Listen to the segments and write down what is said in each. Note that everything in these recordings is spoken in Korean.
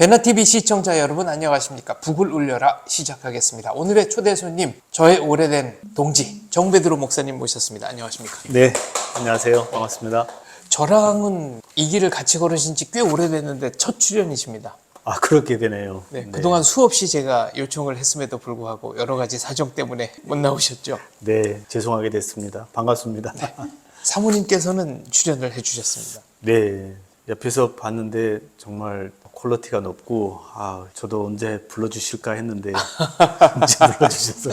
베나TV 시청자 여러분 안녕하십니까. 북을 울려라 시작하겠습니다. 오늘의 초대 손님 저의 오래된 동지 정베드로 목사님 모셨습니다. 안녕하십니까. 네, 안녕하세요. 반갑습니다. 저랑은 이 길을 같이 걸으신 지 꽤 오래됐는데 첫 출연이십니다. 아, 그렇게 되네요. 네, 그동안 수없이 제가 요청을 했음에도 불구하고 여러 가지 사정 때문에 못 나오셨죠. 네, 죄송하게 됐습니다. 반갑습니다. 사모님께서는 출연을 해주셨습니다. 네, 옆에서 봤는데 정말 퀄리티가 높고 저도 언제 불러주실까 했는데 언제 불러주셔서.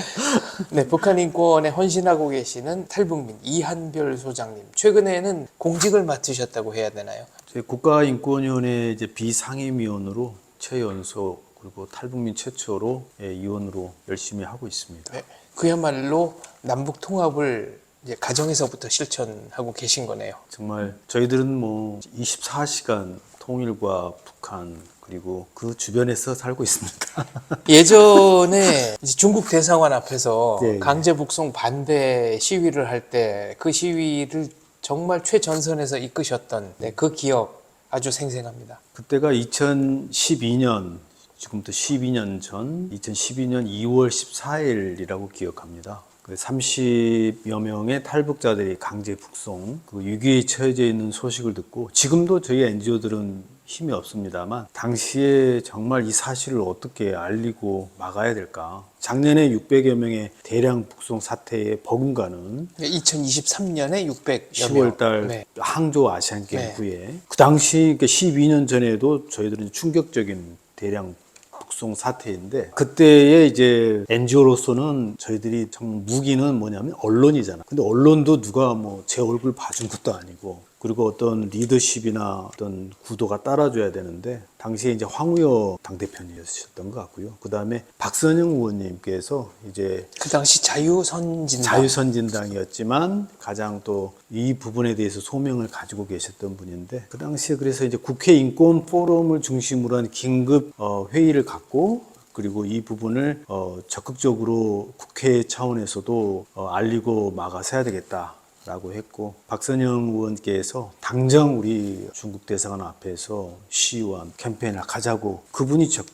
네, 북한 인권에 헌신하고 계시는 탈북민 이한별 소장님. 최근에는 공직을 맡으셨다고 해야 되나요? 저희 국가인권위원회 이제 비상임위원으로 최연소 그리고 탈북민 최초로 위원으로 열심히 하고 있습니다. 네, 그야말로 남북 통합을 이제 가정에서부터 실천하고 계신 거네요. 정말 저희들은 뭐 24시간 통일과 북한 그리고 그 주변에서 살고 있습니다. 예전에 이제 중국 대사관 앞에서 네. 강제 북송 반대 시위를 할 때 그 시위를 정말 최전선에서 이끄셨던 그 기억 아주 생생합니다. 그때가 2012년, 지금부터 12년 전 2012년 2월 14일이라고 기억합니다. 30여 명의 탈북자들이 강제 북송, 그 위기에 처해져 있는 소식을 듣고, 지금도 저희 NGO들은 힘이 없습니다만 당시에 정말 이 사실을 어떻게 알리고 막아야 될까. 작년에 600여 명의 대량 북송 사태에 버금가는 2023년에 600여 10월달 네. 항저우 아시안게임 네. 후에 그 당시 12년 전에도 저희들은 충격적인 대량 북송 사태인데, 그때에 이제 NGO로서는 저희들이 참 무기는 뭐냐면 언론이잖아. 근데 언론도 누가 뭐 제 얼굴 봐준 것도 아니고, 그리고 어떤 리더십이나 어떤 구도가 따라줘야 되는데, 당시에 이제 황우여 당대표님이셨던 것 같고요. 그 다음에 박선영 의원님께서 이제 그 당시 자유선진당. 자유선진당이었지만 가장 또 이 부분에 대해서 소명을 가지고 계셨던 분인데, 그 당시에 그래서 이제 국회 인권 포럼을 중심으로 한 긴급 회의를 갖고, 그리고 이 부분을 적극적으로 국회 차원에서도 알리고 막아서야 되겠다 라고 했고, 박선영 의원께서 당장 우리 중국 대사관 앞에서 시위와 캠페인을 가자고 그분이 직접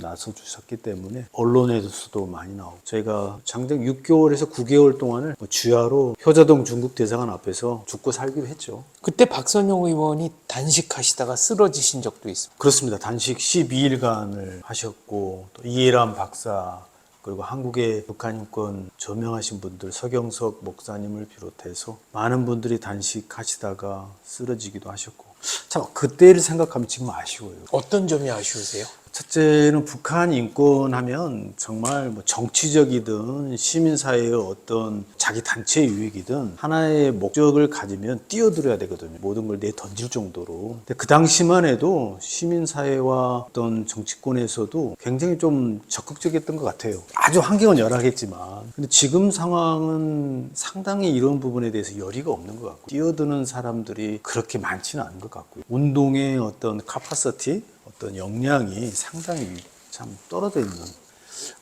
나서 주셨기 때문에 언론에서도 많이 나오고, 저희가 장장 6개월에서 9개월 동안을 주야로 효자동 중국 대사관 앞에서 죽고 살기로 했죠. 그때 박선영 의원이 단식하시다가 쓰러지신 적도 있습니다. 그렇습니다. 단식 12일간을 하셨고, 또 이해람 박사, 그리고 한국의 북한인권 저명하신 분들, 서경석 목사님을 비롯해서 많은 분들이 단식하시다가 쓰러지기도 하셨고, 참 그때를 생각하면 지금 아쉬워요. 어떤 점이 아쉬우세요? 첫째는 북한 인권 하면 정말 뭐 정치적이든 시민사회의 어떤 자기 단체 유익이든 하나의 목적을 가지면 뛰어들어야 되거든요. 모든 걸 내던질 정도로. 근데 그 당시만 해도 시민사회와 어떤 정치권에서도 굉장히 좀 적극적이었던 것 같아요. 아주 환경은 열악했지만. 근데 지금 상황은 상당히 이런 부분에 대해서 열의가 없는 것 같고, 뛰어드는 사람들이 그렇게 많지는 않은 것 같고요. 운동의 어떤 카파시티, 어떤 역량이 상당히 참 떨어져 있는.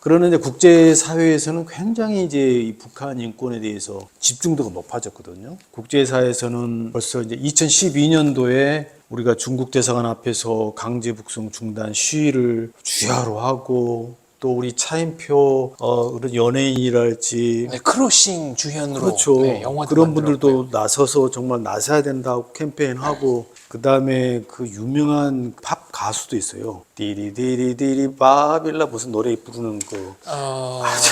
그러나 이제 국제사회에서는 굉장히 이제 이 북한 인권에 대해서 집중도가 높아졌거든요. 국제사회에서는 벌써 이제 2012년도에 우리가 중국 대사관 앞에서 강제 북송 중단 시위를 주야로 하고, 또 우리 차인표 그런 연예인이랄지 크로싱 주현으로 그렇죠. 영화도 그런 만들었고요. 분들도 나서서 정말 나서야 된다고 캠페인하고, 그 다음에 그 유명한 팝 가수도 있어요. 디리디리디리 바빌라 무슨 노래 부르는 거.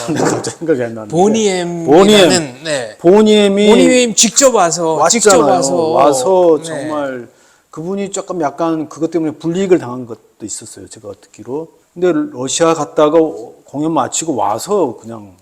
저는 갑자기 생각이 안 나는데. 보니엠이라는 보니엠이 직접 와서 와서 네. 정말 그분이 조금 약간 그것 때문에 불이익을 당한 것도 있었어요. 제가 듣기로. 근데 러시아 갔다가 공연 마치고 와서 그냥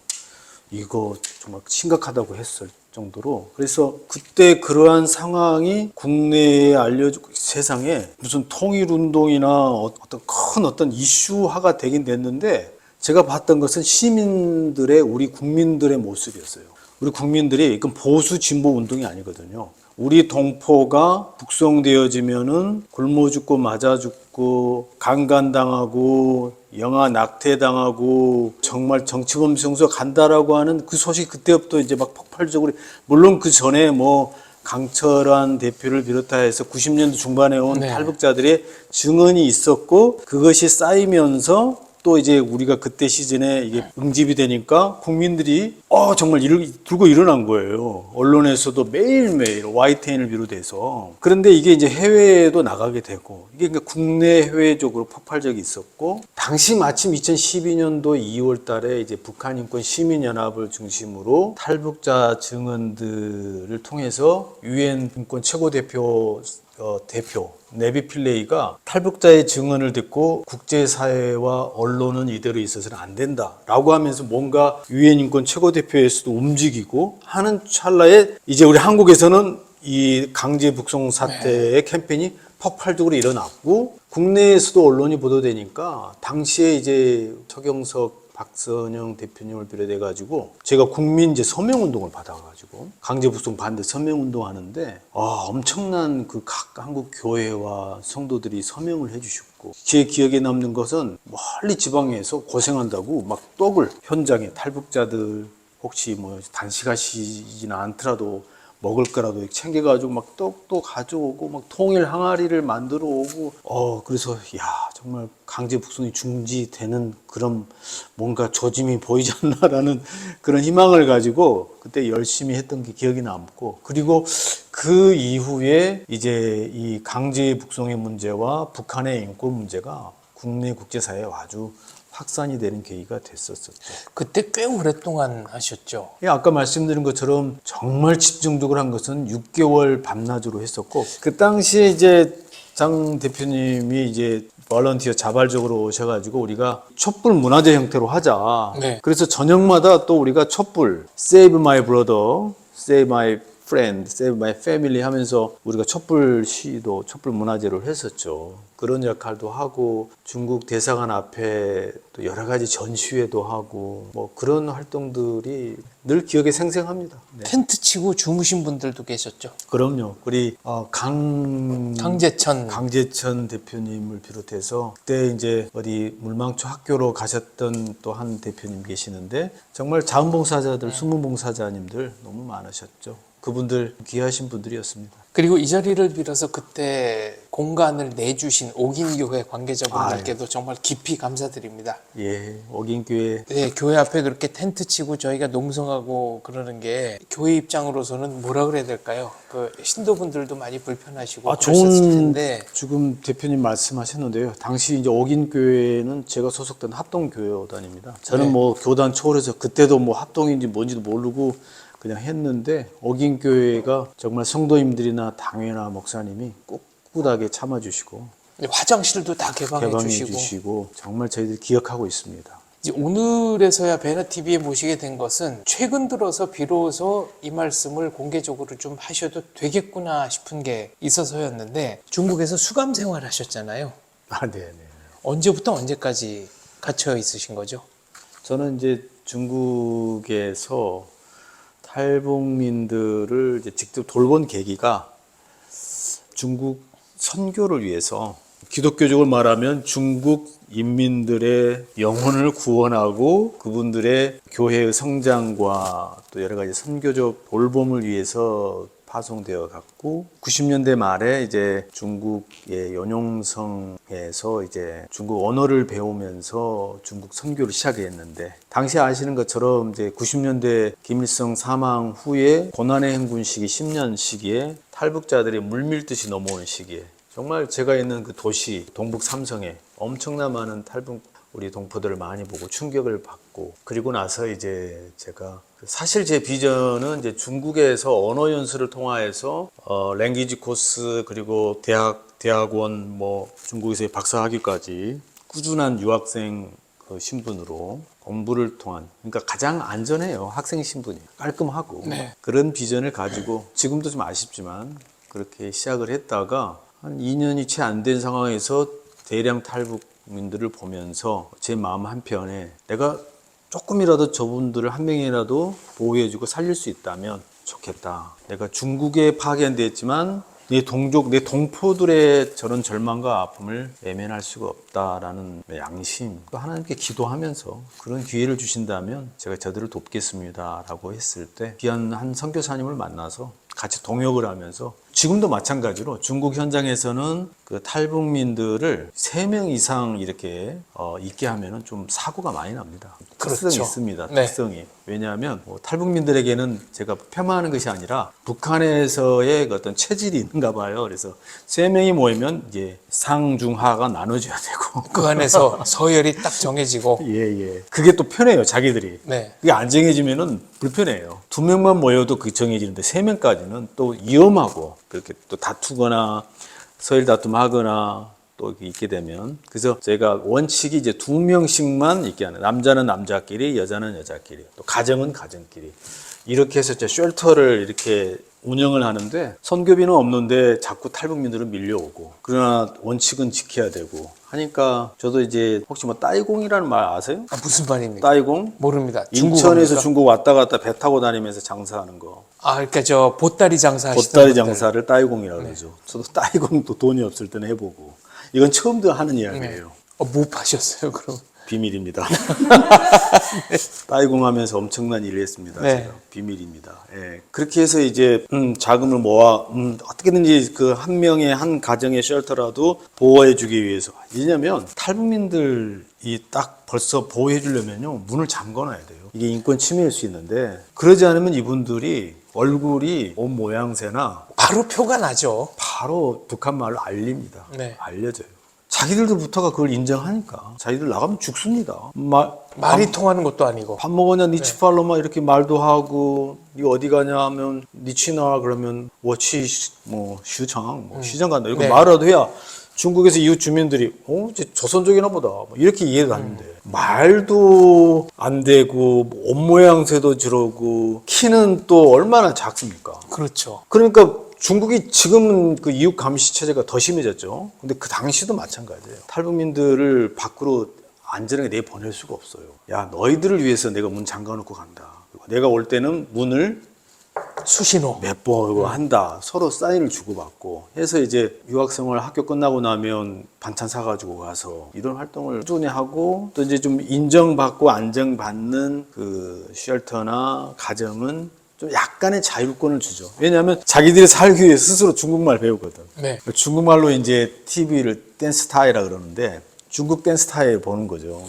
이거 정말 심각하다고 했을 정도로. 그래서 그때 그러한 상황이 국내에 알려지고 세상에 무슨 통일운동이나 어떤 이슈화가 되긴 됐는데, 제가 봤던 것은 시민들의, 우리 국민들의 모습이었어요. 우리 국민들이, 이건 보수 진보 운동이 아니거든요. 우리 동포가 북송되어지면은 굶어 죽고 맞아 죽고 강간당하고 영아 낙태당하고 정말 정치범 정소 간다라고 하는 그 소식이 그때부터 이제 막 폭발적으로, 물론 그 전에 뭐 강철환 대표를 비롯해서 90년대 중반에 온 네. 탈북자들의 증언이 있었고 그것이 쌓이면서 또 이제 우리가 그때 시즌에 이게 응집이 되니까 국민들이 정말 들고 일어난 거예요. 언론에서도 매일매일 YTN을 비롯해서. 그런데 이게 이제 해외에도 나가게 되고 이게 그러니까 국내 해외적으로 폭발적이 있었고 당시 마침 2012년도 2월 달에 이제 북한인권 시민연합을 중심으로 탈북자 증언들을 통해서 유엔 인권 최고대표 네비 필레이가 탈북자의 증언을 듣고 국제사회와 언론은 이대로 있어서는 안 된다라고 하면서 뭔가 유엔 인권 최고대표에서도 움직이고 하는 찰나에 이제 우리 한국에서는 이 강제 북송 사태의 캠페인이 폭발적으로 일어났고 국내에서도 언론이 보도되니까 당시에 이제 서경석 박선영 대표님을 비롯해 가지고 제가 국민 이제 서명 운동을 받아 가지고 강제 북송 반대 서명 운동 하는데 엄청난 그 각 한국 교회와 성도들이 서명을 해 주셨고 제 기억에 남는 것은 멀리 지방에서 고생한다고 막 떡을 현장에 탈북자들 혹시 뭐 단식하시지는 않더라도 먹을 거라도 챙겨가지고 막 떡도 가져오고 막 통일 항아리를 만들어 오고 그래서 정말 강제 북송이 중지되는 그런 뭔가 조짐이 보이지 않나라는 그런 희망을 가지고 그때 열심히 했던 게 기억이 남고 그리고 그 이후에 이제 이 강제 북송의 문제와 북한의 인권 문제가 국내 국제사회에 아주 확산이 되는 계기가 됐었죠. 그때 꽤 오랫동안 하셨죠. 아까 말씀드린 것처럼 정말 집중적으로 한 것은 6개월 밤낮으로 했었고 그 당시에 이제 장 대표님이 이제 볼런티어 자발적으로 오셔가지고 우리가 촛불 문화제 형태로 하자. 네. 그래서 저녁마다 또 우리가 촛불 Save my brother, Save my friend, Save my family 하면서 우리가 촛불 시도 촛불 문화제를 했었죠. 그런 역할도 하고 중국 대사관 앞에 또 여러 가지 전시회도 하고 뭐 그런 활동들이 늘 기억에 생생합니다. 네. 텐트 치고 주무신 분들도 계셨죠. 그럼요. 우리 강제천 대표님을 비롯해서 그때 이제 어디 물망초 학교로 가셨던 또 한 대표님 계시는데 정말 자원봉사자들, 수문봉사자님들 너무 많으셨죠. 그분들 귀하신 분들이었습니다. 그리고 이 자리를 빌어서 그때 공간을 내주신 옥인교회 관계자분들께도 정말 깊이 감사드립니다. 예, 옥인교회. 네, 교회 앞에 그렇게 텐트 치고 저희가 농성하고 그러는 게 교회 입장으로서는 뭐라 그래야 될까요? 그 신도분들도 많이 불편하시고 그러셨을 텐데. 지금 대표님 말씀하셨는데요. 당시 이제 옥인교회는 제가 소속된 합동교단입니다. 저는 네. 뭐 교단 초월해서 그때도 뭐 합동인지 뭔지도 모르고 그냥 했는데 옥인교회가 정말 성도님들이나 당회나 목사님이 꿋꿋하게 참아주시고 화장실도 다 개방해 주시고 정말 저희들이 기억하고 있습니다. 이제 오늘에서야 베너TV에 모시게 된 것은 최근 들어서 비로소 이 말씀을 공개적으로 좀 하셔도 되겠구나 싶은 게 있어서였는데 중국에서 수감 생활 하셨잖아요. 네네. 언제부터 언제까지 갇혀 있으신 거죠? 저는 이제 중국에서 탈북민들을 이제 직접 돌본 계기가 중국 선교를 위해서 기독교적으로 말하면 중국 인민들의 영혼을 구원하고 그분들의 교회의 성장과 또 여러 가지 선교적 돌봄을 위해서 파송되어 갔고 90년대 말에 이제 중국의 연용성에서 이제 중국 언어를 배우면서 중국 선교를 시작했는데 당시 아시는 것처럼 이제 90년대 김일성 사망 후에 고난의 행군 시기 10년 시기에 탈북자들이 물밀듯이 넘어오는 시기에 정말 제가 있는 그 도시 동북 삼성에 엄청난 많은 탈북 우리 동포들을 많이 보고 충격을 받고 그리고 나서 이제 제가 사실 제 비전은 이제 중국에서 언어 연수를 통해서 랭귀지 코스 그리고 대학원 뭐 중국에서의 박사학위까지 꾸준한 유학생 그 신분으로 공부를 통한 그러니까 가장 안전해요. 학생 신분이 깔끔하고 네. 그런 비전을 가지고 지금도 좀 아쉽지만 그렇게 시작을 했다가 한 2년이 채 안 된 상황에서 대량 탈북민들을 보면서 제 마음 한편에 내가 조금이라도 저분들을 한 명이라도 보호해주고 살릴 수 있다면 좋겠다. 내가 중국에 파견됐지만 내 동족, 내 동포들의 저런 절망과 아픔을 외면할 수가 없다라는 양심, 또 하나님께 기도하면서 그런 기회를 주신다면 제가 저들을 돕겠습니다라고 했을 때 귀한 한 선교사님을 만나서 같이 동역을 하면서 지금도 마찬가지로 중국 현장에서는 그 탈북민들을 3명 이상 이렇게 있게 하면은 좀 사고가 많이 납니다. 특성이 그렇죠. 있습니다. 네. 특성이. 왜냐하면 탈북민들에게는 제가 폄하하는 것이 아니라 북한에서의 그 어떤 체질이 있는가 봐요. 그래서 3명이 모이면 이제 상중하가 나눠져야 되고 그 안에서 서열이 딱 정해지고. 예. 그게 또 편해요, 자기들이. 네. 그게 안 정해지면은 불편해요. 2명만 모여도 그게 정해지는데 3명까지는 또 위험하고 그렇게 또 다투거나 서열 다툼하거나 또 있게 되면. 그래서 제가 원칙이 이제 2명씩만 있게 하는. 남자는 남자끼리, 여자는 여자끼리, 또 가정은 가정끼리. 이렇게 해서 이제 쉘터를 이렇게 운영을 하는데 선교비는 없는데 자꾸 탈북민들은 밀려오고 그러나 원칙은 지켜야 되고 하니까 저도 이제 혹시 뭐 따이공이라는 말 아세요? 무슨 말입니까? 따이공? 모릅니다. 인천에서 중국어입니까? 중국 왔다 갔다 배 타고 다니면서 장사하는 거. 그러니까 저 보따리 장사 하시던 보따리 분들. 장사를 따이공이라고 그러죠. 저도 따이공도 돈이 없을 때는 해보고. 이건 처음 하는 이야기예요. 뭐 파셨어요, 그럼? 비밀입니다. 따이공 하면서 엄청난 일을 했습니다. 네. 제가. 비밀입니다. 예. 그렇게 해서 이제 자금을 모아 어떻게든지 그 한 명의 한 가정의 쉘터라도 보호해 주기 위해서. 왜냐면 탈북민들이 딱 벌써 보호해 주려면요 문을 잠궈 놔야 돼요. 이게 인권 침해일 수 있는데 그러지 않으면 이분들이 얼굴이 옷 모양새나 바로 표가 나죠. 바로 북한 말로 알립니다. 네. 알려져요. 자기들부터가 그걸 인정하니까 자기들 나가면 죽습니다. 말이 통하는 것도 아니고. 밥 먹었냐 니치팔로 막 이렇게 말도 하고 니 어디 가냐 하면 니치나 그러면 워치 뭐 슈창 뭐 시장 간다 이렇게 네. 말이라도 해야 중국에서 이웃 주민들이 이제 조선족이나 보다 뭐 이렇게 이해를 하는데 말도 안 되고 옷 모양새도 저러고 키는 또 얼마나 작습니까? 그렇죠. 그러니까 중국이 지금은 그 이웃 감시 체제가 더 심해졌죠. 근데 그 당시도 마찬가지예요. 탈북민들을 밖으로 안전하게 내보낼 수가 없어요. 야, 너희들을 위해서 내가 문 잠가놓고 간다. 그리고 내가 올 때는 문을 수신호. 몇 번 한다. 서로 사인을 주고받고 해서 이제 유학생활 학교 끝나고 나면 반찬 사가지고 가서 이런 활동을 꾸준히 하고 또 이제 좀 인정받고 안정받는 그 쉘터나 가정은 좀 약간의 자율권을 주죠. 왜냐하면 자기들이 살기 위해 스스로 중국말 배우거든. 네. 중국말로 이제 TV를 댄스타이라 그러는데 중국 댄스타일 보는 거죠.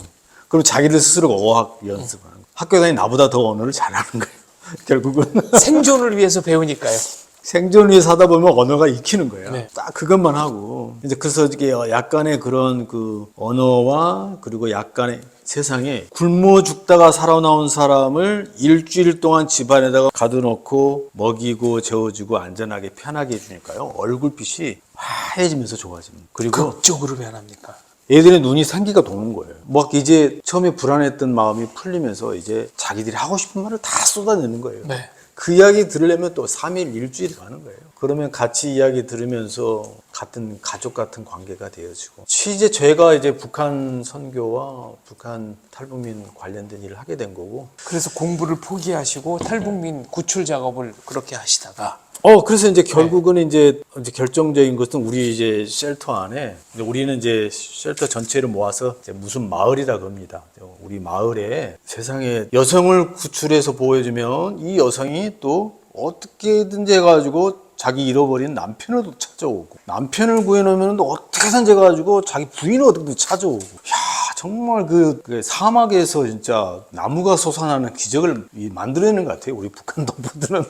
그럼 자기들 스스로가 어학 연습하는 거예요. 학교 다니 나보다 더 언어를 잘하는 거예요. 결국은 생존을 위해서 배우니까요. 생존을 위해서 하다 보면 언어가 익히는 거예요. 네. 딱 그것만 하고 이제 그래서 이게 약간의 그런 그 언어와 그리고 약간의 세상에 굶어 죽다가 살아나온 사람을 일주일 동안 집안에다가 가둬놓고 먹이고 재워주고 안전하게 편하게 해주니까요. 얼굴빛이 하얘지면서 좋아집니다. 그리고 극적으로 변합니까? 애들의 눈이 생기가 도는 거예요. 막 이제 처음에 불안했던 마음이 풀리면서 이제 자기들이 하고 싶은 말을 다 쏟아내는 거예요. 네. 그 이야기 들으려면 또 3일, 일주일이 가는 거예요. 그러면 같이 이야기 들으면서 같은 가족 같은 관계가 되어지고. 이제 제가 이제 북한 선교와 북한 탈북민 관련된 일을 하게 된 거고. 그래서 공부를 포기하시고 탈북민 구출 작업을 그렇게 하시다가 그래서 이제 결국은 이제 결정적인 것은 우리 이제 쉘터 안에 우리는 이제 쉘터 전체를 모아서 이제 무슨 마을이라 그럽니다. 우리 마을에 세상에 여성을 구출해서 보호해주면 이 여성이 또 어떻게든지 해가지고 자기 잃어버린 남편을 또 찾아오고 남편을 구해놓으면 또 어떻게든지 해가지고 자기 부인을 어떻게든 찾아오고 정말 그 사막에서 진짜 나무가 솟아나는 기적을 만들어내는 것 같아요. 우리 북한 동포들은.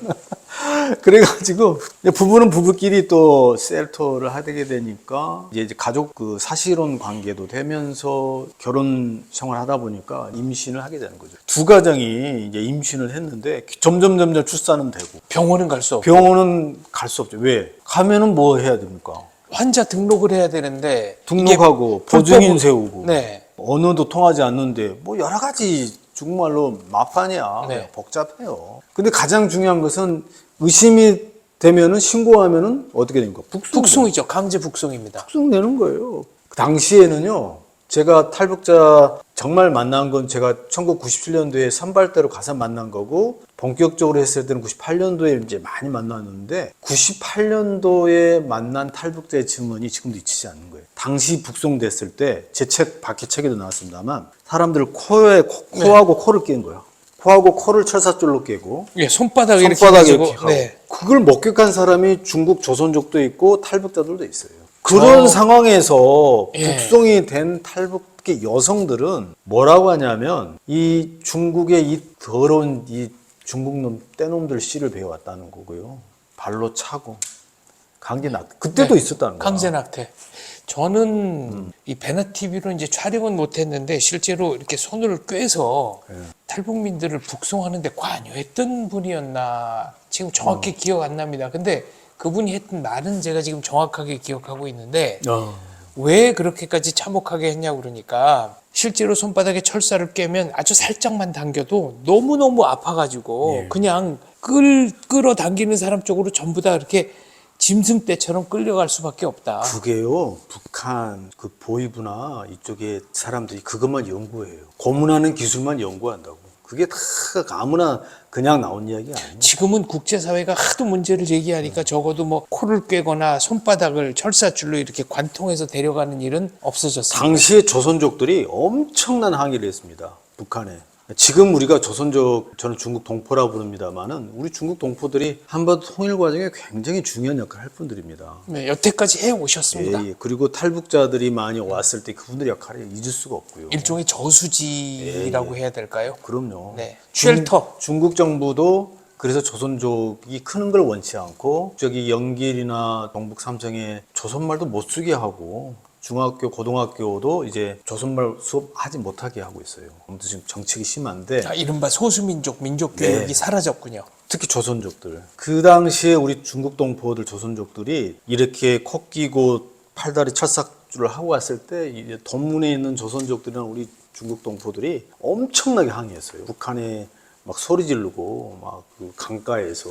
그래가지고 부부는 부부끼리 또 셀터를 하게 되니까 이제 가족 그 사실혼 관계도 되면서 결혼 생활하다 보니까 임신을 하게 되는 거죠. 두 가정이 이제 임신을 했는데 점점 출산은 되고 병원은 갈 수 없고 병원은 갈 수 없죠. 왜? 가면은 뭐 해야 됩니까? 환자 등록을 해야 되는데 등록하고 이게 보증인 세우고 네. 언어도 통하지 않는데 뭐 여러 가지 중국말로 마판이야. 네. 복잡해요. 근데 가장 중요한 것은 의심이 되면은 신고하면은 어떻게 됩니까? 북송이죠. 강제 북송입니다. 북송되는 거예요. 그 당시에는요. 제가 탈북자 정말 만난 건 제가 1997년도에 선발대로 가서 만난 거고 본격적으로 했을 때는 98년도에 이제 많이 만났는데 98년도에 만난 탈북자의 증언이 지금도 잊히지 않는 거예요. 당시 북송됐을 때 제 책 밖에 책에도 나왔습니다만 사람들 코하고 코를 낀 거예요. 코하고 코를 철사줄로 깨고 예, 손바닥 이렇게 손바닥에 가지고, 이렇게 하고 네. 그걸 목격한 사람이 중국 조선족도 있고 탈북자들도 있어요. 그런 상황에서 예. 북송이 된 탈북의 여성들은 뭐라고 하냐면 이 중국의 이 더러운 이 중국놈 떼놈들 씨를 배워왔다는 거고요. 발로 차고 강제낙 그때도 네. 있었다는 거야. 강제낙태. 저는 이 배너 TV로 이제 촬영은 못했는데 실제로 이렇게 손을 꿰서 네. 탈북민들을 북송하는데 관여했던 분이었나 지금 정확히 기억 안 납니다. 근데 그분이 했던 말은 제가 지금 정확하게 기억하고 있는데 왜 그렇게까지 참혹하게 했냐고 그러니까 실제로 손바닥에 철사를 꿰면 아주 살짝만 당겨도 너무너무 아파가지고 예. 그냥 끌어당기는 사람 쪽으로 전부 다 이렇게 짐승떼처럼 끌려갈 수밖에 없다. 그게요, 북한 그 보위부나 이쪽에 사람들이 그것만 연구해요. 고문하는 기술만 연구한다고. 그게 다 아무나 그냥 나온 이야기 아니에요. 지금은 국제사회가 하도 문제를 제기하니까 적어도 뭐 코를 꿰거나 손바닥을 철사줄로 이렇게 관통해서 데려가는 일은 없어졌습니다. 당시에 조선족들이 엄청난 항의를 했습니다. 북한에. 지금 우리가 조선족, 저는 중국 동포라고 부릅니다만은 우리 중국 동포들이 한반도 통일 과정에 굉장히 중요한 역할을 할 분들입니다. 네, 여태까지 해 오셨습니다. 예. 그리고 탈북자들이 많이 왔을 때 그분들 역할이 잊을 수가 없고요. 일종의 저수지라고 해야 될까요? 그럼요. 네. 쉘터. 중국 정부도 그래서 조선족이 크는 걸 원치 않고 저기 영길이나 경북 삼성에 조선말도 못 쓰게 하고 중학교, 고등학교도 이제 조선말 수업 하지 못하게 하고 있어요. 아무튼 지금 정책이 심한데 이른바 소수민족, 민족 교육이 네. 사라졌군요. 특히 조선족들. 그 당시에 우리 중국 동포들, 조선족들이 이렇게 코 끼고 팔다리 철삭줄을 하고 왔을 때 이제 돈문에 있는 조선족들이나 우리 중국 동포들이 엄청나게 항의했어요. 북한에 막 소리 지르고 막 그 강가에서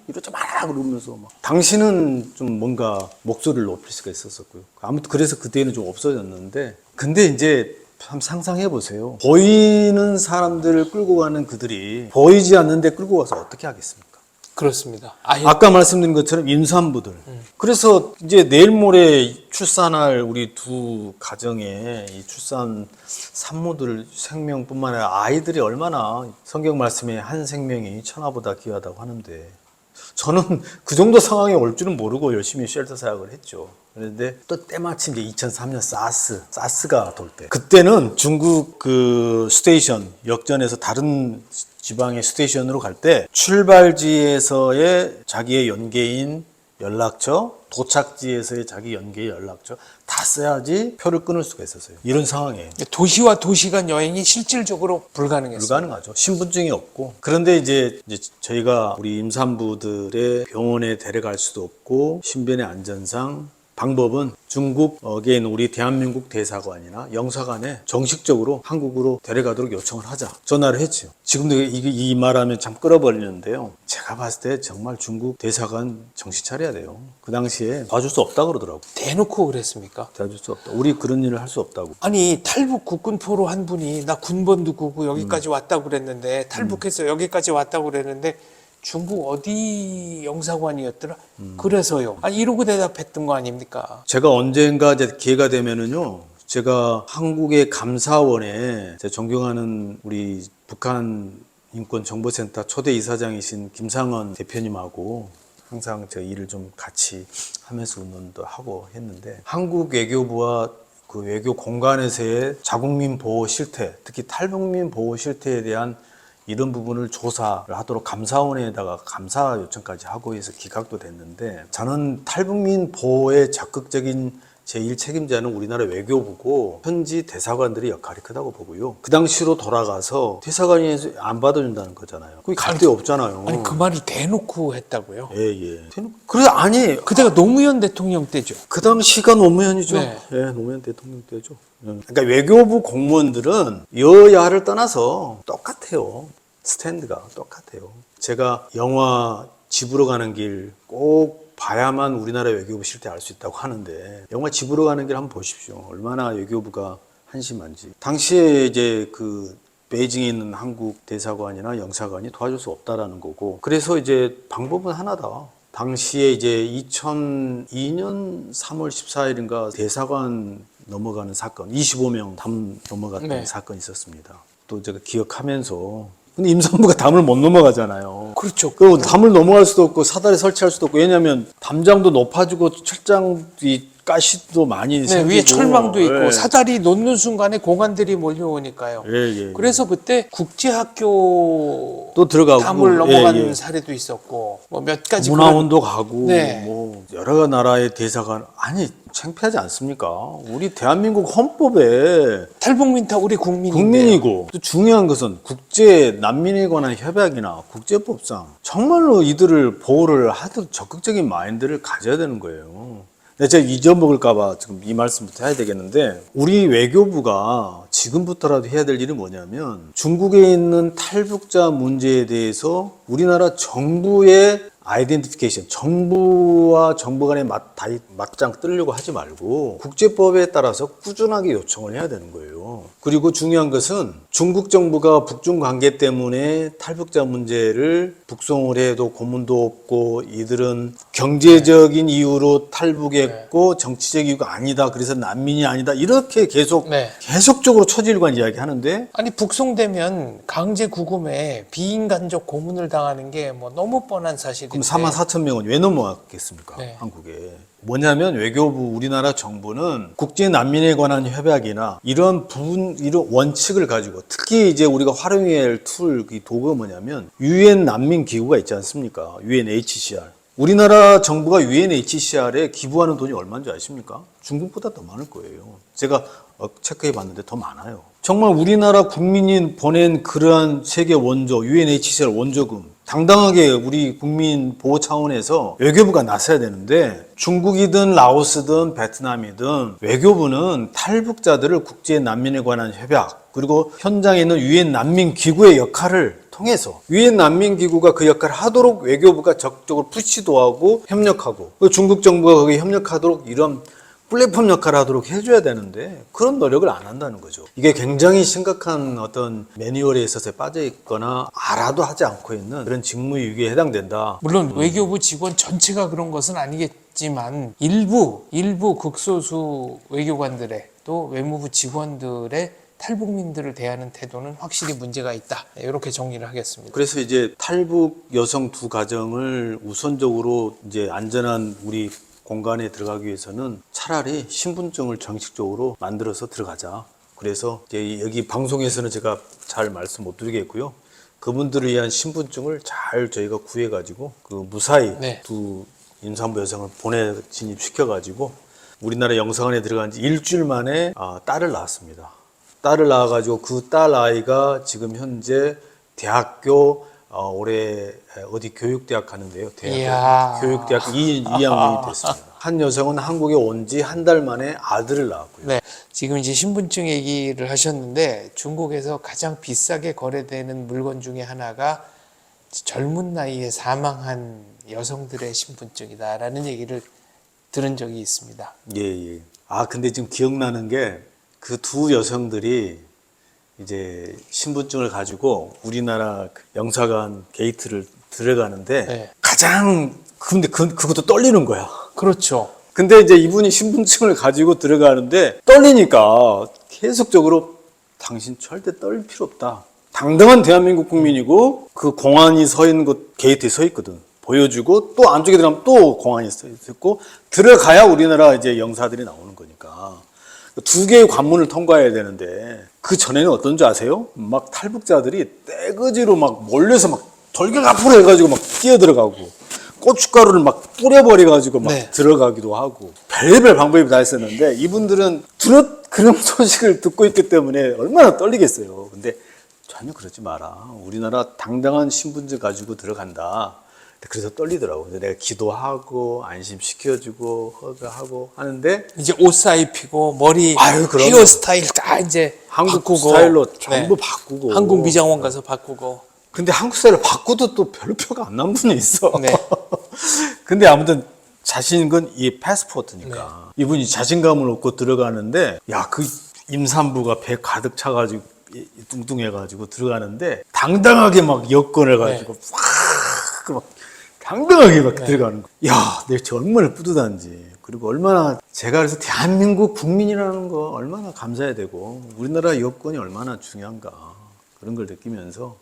이러지 마라 그러면서 막 당신은 좀 뭔가 목소리를 높일 수가 있었었고요. 아무튼 그래서 그때는 좀 없어졌는데 근데 이제 참 상상해 보세요. 보이는 사람들을 끌고 가는 그들이 보이지 않는데 끌고 가서 어떻게 하겠습니까? 그렇습니다. 아까 말씀드린 것처럼 임산부들. 그래서 이제 내일 모레 출산할 우리 두 가정의 이 출산 산모들 생명뿐만 아니라 아이들이 얼마나 성경 말씀에 한 생명이 천하보다 귀하다고 하는데 저는 그 정도 상황이 올 줄은 모르고 열심히 쉘터 사역을 했죠. 그런데 또 때마침 이제 2003년 사스가 돌 때 그때는 중국 그 스테이션 역전에서 다른 지방의 스테이션으로 갈 때 출발지에서의 자기의 연계인 연락처, 도착지에서의 자기 연계인 연락처 다 써야지 표를 끊을 수가 있었어요. 이런 상황에 도시와 도시 간 여행이 실질적으로 불가능했어요. 불가능하죠. 신분증이 없고. 그런데 이제 저희가 우리 임산부들의 병원에 데려갈 수도 없고 신변의 안전상 방법은 중국에 있는 우리 대한민국 대사관이나 영사관에 정식적으로 한국으로 데려가도록 요청을 하자. 전화를 했죠. 지금도 이 말하면 참 끌어버리는데요. 제가 봤을 때 정말 중국 대사관 정신 차려야 돼요. 그 당시에 봐줄 수 없다고 그러더라고. 대놓고 그랬습니까? 봐줄 수 없다. 우리 그런 일을 할 수 없다고. 아니 탈북 국군포로 한 분이 나 군번도 구고 여기까지 왔다고 그랬는데 탈북해서 여기까지 왔다고 그랬는데 중국 어디 영사관이었더라? 그래서요. 아니 이러고 대답했던 거 아닙니까? 제가 언젠가 이제 기회가 되면은요, 제가 한국의 감사원에 제 존경하는 우리 북한 인권정보센터 초대 이사장이신 김상원 대표님하고 항상 저 일을 좀 같이 하면서 운동도 하고 했는데 한국 외교부와 그 외교 공간에서의 자국민 보호 실태, 특히 탈북민 보호 실태에 대한 이런 부분을 조사를 하도록 감사원에다가 감사 요청까지 하고 해서 기각도 됐는데 저는 탈북민 보호의 적극적인 제1 책임자는 우리나라 외교부고 현지 대사관들의 역할이 크다고 보고요. 그 당시로 돌아가서 대사관이 안 받아준다는 거잖아요. 그게 갈 데 없잖아요. 아니 그 말을 대놓고 했다고요? 예. 그래 아니 그때가 노무현 대통령 때죠. 그 당시가 노무현이죠. 네. 예, 노무현 대통령 때죠. 그러니까 외교부 공무원들은 여야를 떠나서 똑같아요. 스탠드가 똑같아요. 제가 영화 집으로 가는 길 꼭 봐야만 우리나라 외교부 실태 알 수 있다고 하는데 영화 집으로 가는 길 한번 보십시오. 얼마나 외교부가 한심한지. 당시에 이제 그 베이징에 있는 한국 대사관이나 영사관이 도와줄 수 없다라는 거고. 그래서 이제 방법은 하나다. 당시에 이제 2002년 3월 14일인가 대사관 넘어가는 사건, 25명 담 넘어갔던 네. 사건이 있었습니다. 또 제가 기억하면서. 근데 임산부가 담을 못 넘어가잖아요. 그렇죠. 그 담을 넘어갈 수도 없고 사다리 설치할 수도 없고, 왜냐하면 담장도 높아지고 철장 이 가시도 많이 네, 생기고 위에 철망도 있고 예. 사다리 놓는 순간에 공안들이 몰려오니까요. 예. 그래서 그때 국제학교 또 들어가고 담을 넘어간 예. 사례도 있었고 뭐 몇 가지 문화원도 가고 네. 뭐 여러 나라의 대사관. 아니 창피하지 않습니까? 우리 대한민국 헌법에 탈북민 다 우리 국민인데 국민이고, 또 중요한 것은 국제 난민에 관한 협약이나 국제법상 정말로 이들을 보호를 하도록 적극적인 마인드를 가져야 되는 거예요. 근데 제가 잊어먹을까봐 지금 이 말씀부터 해야 되겠는데, 우리 외교부가 지금부터라도 해야 될 일은 뭐냐면, 중국에 있는 탈북자 문제에 대해서 우리나라 정부의 아이덴티피케이션, 정부와 정부 간에 맞짱 뜨려고 하지 말고 국제법에 따라서 꾸준하게 요청을 해야 되는 거예요. 그리고 중요한 것은 중국 정부가 북중 관계 때문에 탈북자 문제를 북송을 해도 고문도 없고, 이들은 경제적인 이유로 탈북했고 정치적 이유가 아니다, 그래서 난민이 아니다, 이렇게 계속적으로 초지일관 이야기하는데, 아니 북송되면 강제 구금에 비인간적 고문을 당하는 게 뭐 너무 뻔한 사실인데. 그럼 44,000명은 왜 넘어왔겠습니까? 네. 한국에. 뭐냐면 외교부, 우리나라 정부는 국제 난민에 관한 협약이나 이런 원칙을 가지고, 특히 이제 우리가 활용해야 할 툴, 이 도구가 뭐냐면 UN 난민 기구가 있지 않습니까? UNHCR. 우리나라 정부가 UNHCR에 기부하는 돈이 얼마인 줄 아십니까? 중국보다 더 많을 거예요. 제가 체크해 봤는데 더 많아요. 정말 우리나라 국민이 보낸 그러한 세계 원조, UNHCR 원조금, 당당하게 우리 국민 보호 차원에서 외교부가 나서야 되는데, 중국이든 라오스든 베트남이든 외교부는 탈북자들을 국제 난민에 관한 협약, 그리고 현장에 있는 유엔 난민 기구의 역할을 통해서 유엔 난민 기구가 그 역할을 하도록 외교부가 적극적으로 푸시도 하고 협력하고, 중국 정부가 거기에 협력하도록 이런 플랫폼 역할을 하도록 해줘야 되는데, 그런 노력을 안 한다는 거죠. 이게 굉장히 심각한 어떤 매뉴얼에 있어서 빠져 있거나 알아도 하지 않고 있는 그런 직무유기에 해당된다. 물론 외교부 직원 전체가 그런 것은 아니겠지만 일부 극소수 외교관들의, 또 외무부 직원들의 탈북민들을 대하는 태도는 확실히 문제가 있다, 이렇게 정리를 하겠습니다. 그래서 이제 탈북 여성 두 가정을 우선적으로 이제 안전한 우리 공간에 들어가기 위해서는 차라리 신분증을 정식적으로 만들어서 들어가자. 그래서 이제 여기 방송에서는 제가 잘 말씀 못 드리겠고요. 그분들을 위한 신분증을 잘 저희가 구해가지고 그 무사히 두 임산부 여성을 보내 진입시켜가지고 우리나라 영사관에 들어간 지 일주일 만에 딸을 낳았습니다. 딸을 낳아가지고 그 딸 아이가 지금 현재 대학교 올해 어디 교육대학 가는데요. 교육대학 2학년이 됐습니다. 한 여성은 한국에 온 지 한 달 만에 아들을 낳았고요. 네, 지금 이제 신분증 얘기를 하셨는데, 중국에서 가장 비싸게 거래되는 물건 중에 하나가 젊은 나이에 사망한 여성들의 신분증이다라는 얘기를 들은 적이 있습니다. 예. 근데 지금 기억나는 게, 그 두 여성들이 이제 신분증을 가지고 우리나라 영사관 게이트를 들어가는데 가장, 근데 그것도 떨리는 거야. 그렇죠. 근데 이제 이분이 신분증을 가지고 들어가는데 떨리니까 계속적으로 당신 절대 떨 필요 없다. 당당한 대한민국 국민이고, 그 공안이 서 있는 곳 게이트에 서 있거든. 보여주고, 또 안쪽에 들어가면 또 공안이 서 있고, 들어가야 우리나라 이제 영사들이 나오는 거니까. 두 개의 관문을 통과해야 되는데, 그 전에는 어떤 줄 아세요? 막 탈북자들이 떼거지로 막 몰려서 막 돌격 앞으로 해가지고 막 뛰어들어가고, 고춧가루를 막 뿌려버려가지고 막 들어가기도 하고, 별의별 방법이 다 있었는데, 이분들은 그런 소식을 듣고 있기 때문에 얼마나 떨리겠어요. 근데 전혀 그러지 마라. 우리나라 당당한 신분증 가지고 들어간다. 그래서 떨리더라고. 근데 내가 기도하고 안심시켜주고 허가하고 하는데, 이제 옷 사입히고 머리 그럼요. 헤어스타일 다 이제 한국 바꾸고, 스타일로 전부 바꾸고, 한국 미장원 가서 바꾸고. 근데 한국 스타일로 바꾸도 또 별로 표가 안 난 분이 있어. 네. 근데 아무튼 자신인 건 이 패스포트니까 이분이 자신감을 얻고 들어가는데, 그 임산부가 배 가득 차가지고 뚱뚱해가지고 들어가는데 당당하게 막 여권을 가지고 막 당당하게 막 들어가는 거. 내가 얼마나 뿌듯한지. 그리고 얼마나, 제가 그래서 대한민국 국민이라는 거 얼마나 감사해야 되고, 우리나라 여권이 얼마나 중요한가. 그런 걸 느끼면서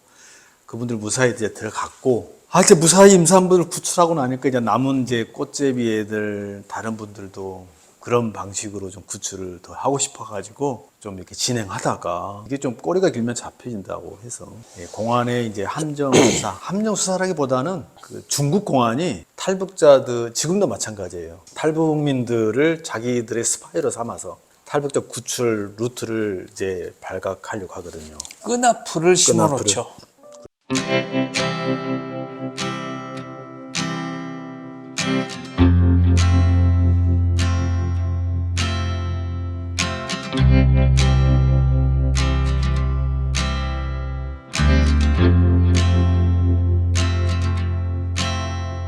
그분들 무사히 이제 들어갔고, 이제 무사히 임산부를 구출하고 나니까 이제 남은 이제 꽃제비 애들 다른 분들도 그런 방식으로 좀 구출을 더 하고 싶어가지고 좀 이렇게 진행하다가 이게 좀 꼬리가 길면 잡혀진다고 해서 공안에 이제 함정수사라기보다는 그 중국 공안이 탈북자들 지금도 마찬가지예요. 탈북민들을 자기들의 스파이로 삼아서 탈북자 구출 루트를 이제 발각하려고 하거든요. 끈앞풀을 심어놓죠.